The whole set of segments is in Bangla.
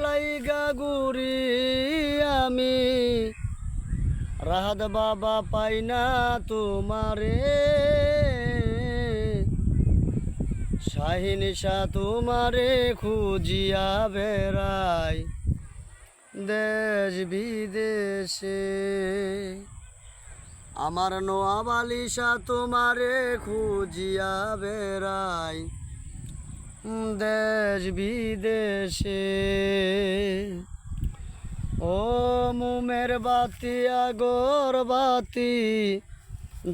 লাইগা ঘুরি আমি, রাহাত বাবা পাই না তোমারে। শাহিনিশা তোমারে খুঁজিয়া বেড়াই দেশ বিদেশে। আমার নোয়াবালিশা তোমারে খুঁজিয়া বেড়াই দেশ বিদেশে। ও মুমের বাতি আগর বাতি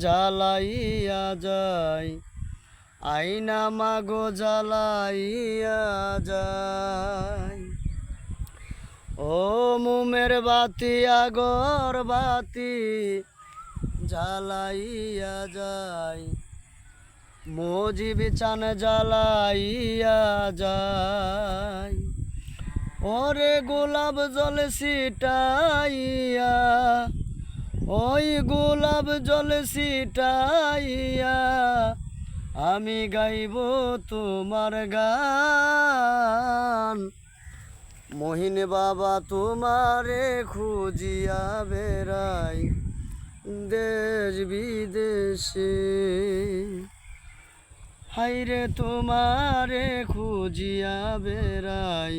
জ্বালাইয়া যায়, আইনা মাগো জ্বালাইয়া যায়। ও মুমের বাতি আগর বাতি জ্বালাইয়া যায়, মজিব চান জ্বালাইয়া যায়। ওরে গোলাপ জল ছিটাইয়া, ওই গোলাপ জল ছিটাইয়া আমি গাইব তোমার গান। মহিন বাবা তোমারে খুঁজিয়া বেড়াই দেশ বিদেশে। হাইরে তোমারে খুঁজিয়া বেড়াই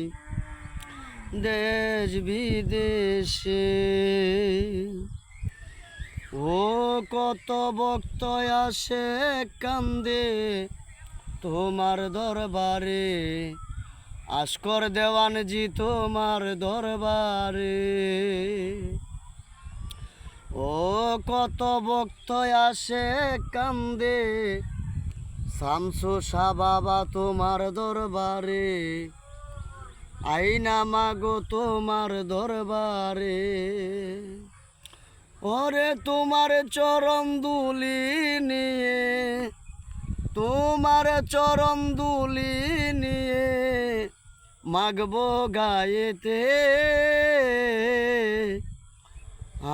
দেশ বিদেশে। ও কত ভক্ত আসে কান্দে তোমার দরবারে, আশকর দেওয়ানজি তোমার দরবারে। ও কত ভক্ত আসে কান্দে শামসু শাহ বাবা তোমার দরবারে, আইনা মাগো তোমার দরবারে। ওরে তোমার চরণ দুলি নিয়ে, তোমার চরণ দুলি নিয়ে মাগবো গায়েতে।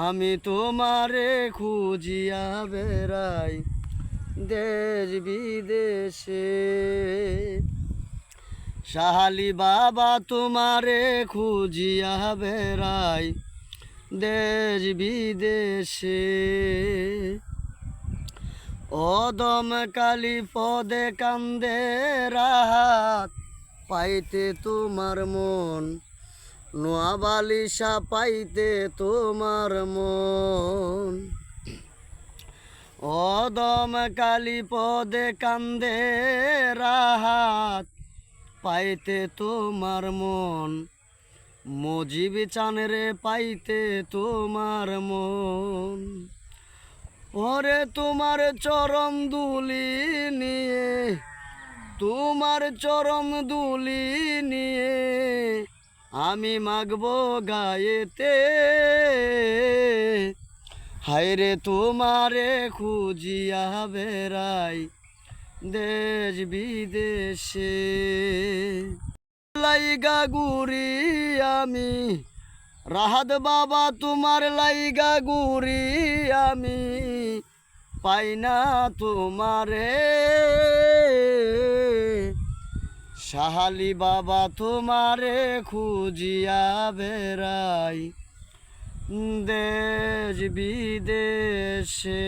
আমি তোমারে খুঁজিয়া বেড়াই দেশ বিদেশে। শাহালি বাবা তোমারে খুঁজিয়া বেড়াই দেশ বিদেশে। অদম কালি পদে কান্দে রাহাত পাইতে তোমার মন, নোয়াবালিশা পাইতে তোমার মন। অদম কালি পদে কান্দে রাহাত পাইতে তোমার মন, মজিব চানরে পাইতে তোমার মন। ওরে তোমার চরণ দুলি নিয়ে, তোমার চরণ দুলি নিয়ে আমি মাগবো গায়েতে। হায়রে তোমারে খুঁজিয়া বেড়াই দেশ বিদেশে। লাইগা ঘুরি আমি, রাহাত বাবা তোমার লাইগা ঘুরি আমি, পাই না তোমারে। শাহালি বাবা তোমারে খুঁজিয়া বেড়াই দেশ বিদেশে।